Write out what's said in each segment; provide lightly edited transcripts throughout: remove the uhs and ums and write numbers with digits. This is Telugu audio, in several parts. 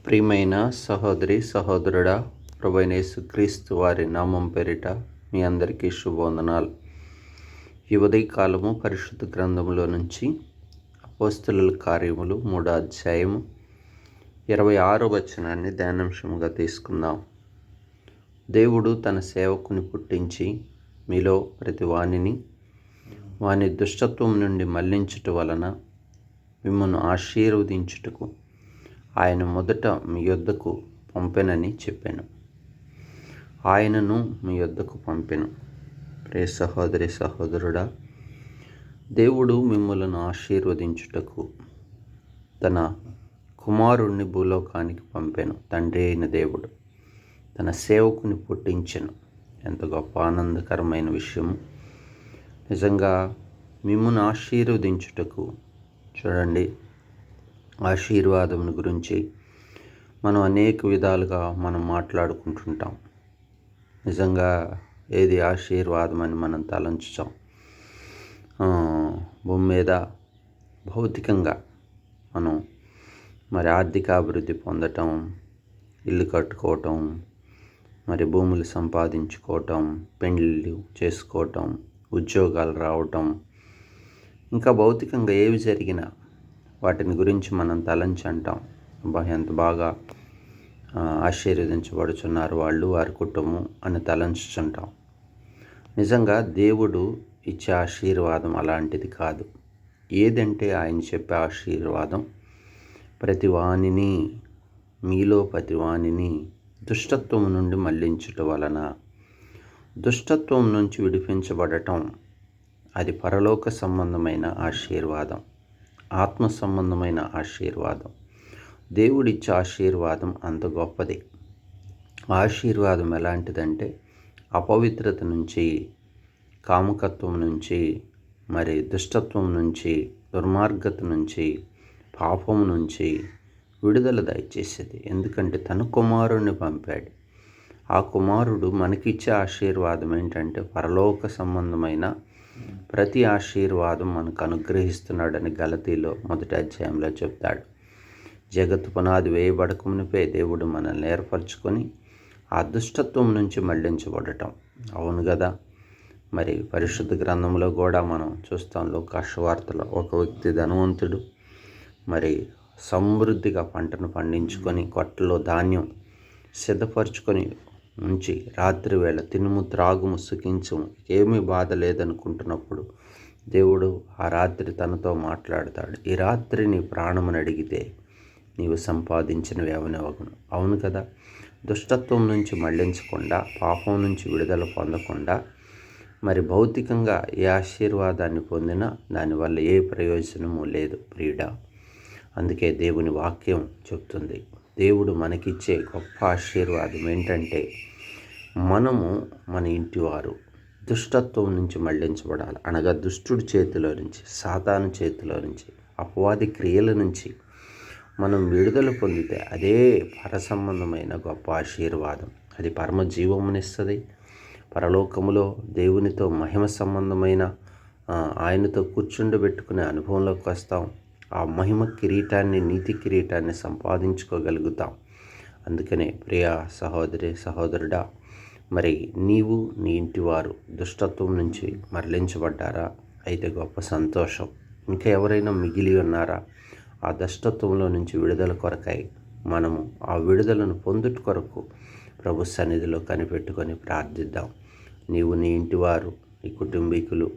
ప్రియమైన సహోదరి సహోదరుడా, ప్రభువైన యేసుక్రీస్తు వారి నామం పేరిట మీ అందరికీ శుభవందనాలు. ఈ ఉదయకాలము పరిశుద్ధ గ్రంథంలో నుంచి అపోస్తలుల కార్యములు 3వ అధ్యాయము 26వ వచనాన్ని ధ్యానాంశముగా తీసుకుందాం. దేవుడు తన సేవకుని పుట్టించి మీలో ప్రతి వాని దుష్టత్వం నుండి మళ్లించుట వలన మిమ్మును ఆశీర్వదించుటకు ఆయన మొదట మీ యొద్దకు పంపెనని చెప్పాను. ఆయనను మీ యొద్దకు పంపెను. ప్రియ సహోదరి సహోదరుడా, దేవుడు మిమ్మలను ఆశీర్వదించుటకు తన కుమారుణ్ణి భూలోకానికి పంపెను. తండ్రి అయిన దేవుడు తన సేవకుని పుట్టించెను. ఎంత గొప్ప ఆనందకరమైన విషయము. నిజంగా మిమ్మల్ని ఆశీర్వదించుటకు. చూడండి, ఆశీర్వాదం గురించి మనం అనేక విధాలుగా మాట్లాడుకుంటుంటాం. నిజంగా ఏది ఆశీర్వాదం అని మనం తలంచుతాం. భూమి మీద భౌతికంగా మనం ఆర్థిక అభివృద్ధి పొందటం, ఇల్లు కట్టుకోవటం, భూములు సంపాదించుకోవటం, పెళ్ళిళ్ళు చేసుకోవటం, ఉద్యోగాలు రావటం, ఇంకా భౌతికంగా ఏవి జరిగినా వాటిని గురించి మనం తలంచి అంటాం, ఎంత బాగా ఆశీర్వదించబడుచున్నారు వాళ్ళు, వారి కుటుంబం అని తలంచుంటాం. నిజంగా దేవుడు ఇచ్చే ఆశీర్వాదం అలాంటిది కాదు. ఏదంటే ఆయన చెప్పే ఆశీర్వాదం మీలో ప్రతివానిని దుష్టత్వం నుండి మళ్లించుట వలన, దుష్టత్వం నుంచి విడిపించబడటం, అది పరలోక సంబంధమైన ఆశీర్వాదం, ఆత్మ సంబంధమైన ఆశీర్వాదం. దేవుడిచ్చే ఆశీర్వాదం అంత గొప్పది. ఆశీర్వాదం ఎలాంటిదంటే అపవిత్రత నుంచి, కాముకత్వం నుంచి, దుష్టత్వం నుంచి, దుర్మార్గత నుంచి, పాపం నుంచి విడుదల దయచేసేది. ఎందుకంటే తన కుమారుణ్ణి పంపాడు. ఆ కుమారుడు మనకిచ్చే ఆశీర్వాదం ఏంటంటే పరలోక సంబంధమైన ప్రతి ఆశీర్వాదం మనకు అనుగ్రహిస్తున్నాడని గలతీలో 1వ అధ్యాయంలో చెప్తాడు. జగత్తు పునాది వేయబడకమునిపే దేవుడు మనల్ని ఏర్పరచుకొని ఆ దుష్టత్వం నుంచి మళ్లించబడటం. అవును కదా. పరిశుద్ధ గ్రంథంలో కూడా మనం చూస్తాం. లోకాసువార్తలో ఒక వ్యక్తి ధనవంతుడు సమృద్ధిగా పంటను పండించుకొని కొట్టలో ధాన్యం సిద్ధపరచుకొని ఉంచి రాత్రి వేళ తినుము త్రాగుము సుఖించుము, ఏమీ బాధ లేదనుకుంటున్నప్పుడు దేవుడు ఆ రాత్రి తనతో మాట్లాడతాడు. ఈ రాత్రి నీ ప్రాణమును అడిగితే నీవు సంపాదించినవి ఏమనివ్వగును. అవును కదా. దుష్టత్వం నుంచి మళ్లించకుండా, పాపం నుంచి విడుదల పొందకుండా భౌతికంగా ఏ ఆశీర్వాదాన్ని పొందినా దానివల్ల ఏ ప్రయోజనము లేదు ప్రియుడా. అందుకే దేవుని వాక్యం చెప్తుంది, దేవుడు మనకిచ్చే గొప్ప ఆశీర్వాదం ఏంటంటే మనము మన ఇంటివారు దుష్టత్వం నుంచి మళ్లించబడాలి. అనగా దుష్టుడి చేతిలో నుంచి, సాతాను చేతిలో నుంచి, అపవాది క్రియల నుంచి మనం విడుదల పొందితే అదే పర సంబంధమైన గొప్ప ఆశీర్వాదం. అది పరమ జీవమునిస్తుంది. పరలోకములో దేవునితో మహిమ సంబంధమైన ఆయనతో కూర్చుండబెట్టుకునే అనుభవంలోకి వస్తాం. ఆ మహిమ కిరీటాన్ని, నీతి కిరీటాన్ని సంపాదించుకోగలుగుతాం. అందుకనే ప్రియ సహోదరి సహోదరుడా, నీవు నీ ఇంటివారు దుష్టత్వం నుంచి మరలించబడ్డారా? అయితే గొప్ప సంతోషం. ఇంకా ఎవరైనా మిగిలి ఉన్నారా? ఆ దుష్టత్వంలో నుంచి విడుదల కొరకై మనము ఆ విడుదలను పొందుట కొరకు ప్రభు సన్నిధిలో కనిపెట్టుకొని ప్రార్థిద్దాం. నీవు, నీ ఇంటివారు, నీ కుటుంబీకులు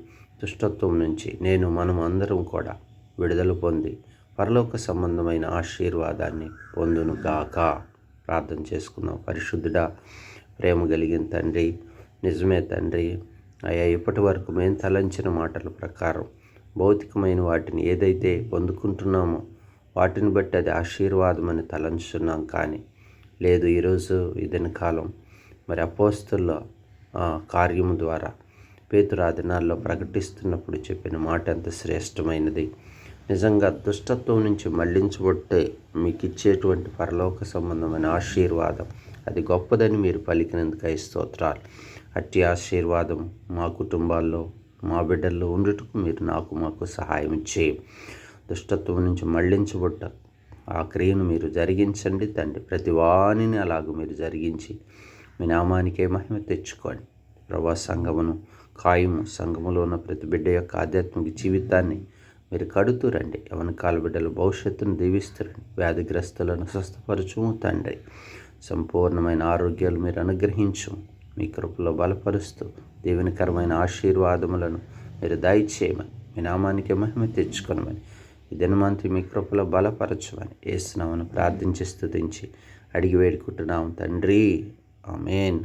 దుష్టత్వం నుంచి మనం అందరం కూడా విడుదల పొంది పరలోక సంబంధమైన ఆశీర్వాదాన్ని పొందును గాక. ప్రార్థన చేసుకుందాం. పరిశుద్ధుడా, ప్రేమ కలిగిన తండ్రి, నిజమే తండ్రి, అయ్యా, ఇప్పటి వరకు మేము తలంచిన మాటల ప్రకారం భౌతికమైన వాటిని ఏదైతే పొందుకుంటున్నామో వాటిని బట్టి అది ఆశీర్వాదం అని తలంచుతున్నాం. కానీ లేదు, ఈరోజు ఈ దినకాలం అపోస్తలుల కార్యము ద్వారా పేతురు ఆ దినాల్లో ప్రకటిస్తున్నప్పుడు చెప్పిన మాట ఎంత శ్రేష్టమైనది. నిజంగా దుష్టత్వం నుంచి మళ్లించబట్టే మీకు ఇచ్చేటువంటి పరలోక సంబంధమైన ఆశీర్వాదం అది గొప్పదని మీరు పలికినందుకై స్తోత్రాలు. అట్టి ఆశీర్వాదం మా కుటుంబాల్లో, మా బిడ్డల్లో ఉండుటకు మీరు మాకు సహాయం చేయి. దుష్టత్వం నుంచి మళ్లించబట్ట ఆ క్రియను మీరు జరిగించండి తండ్రి. ప్రతి వాణిని అలాగ మీరు జరిగించి మీ నామానికే మహిమ తెచ్చుకోండి. ప్రభా, సంఘమును కాయము, సంఘములో ఉన్న ప్రతి బిడ్డ యొక్క ఆధ్యాత్మిక జీవితాన్ని మీరు కడుతూ రండి. యవనకాల బిడ్డల భవిష్యత్తును దీవిస్తురండి. వ్యాధిగ్రస్తులను స్వస్థపరచుము తండ్రి. సంపూర్ణమైన ఆరోగ్యాలు మీరు అనుగ్రహించు. మీ కృపలో బలపరుస్తూ దీవెనకరమైన ఆశీర్వాదములను మీరు దయచేయమని, మీ నామానికి మహిమ తెచ్చుకొనమని, ఈ దినమంతా మీ కృపలో బలపరచమని యేసు నామమున ప్రార్థించి స్తుతించి అడిగి వేడుకుంటున్నాం తండ్రి. ఆమేన్.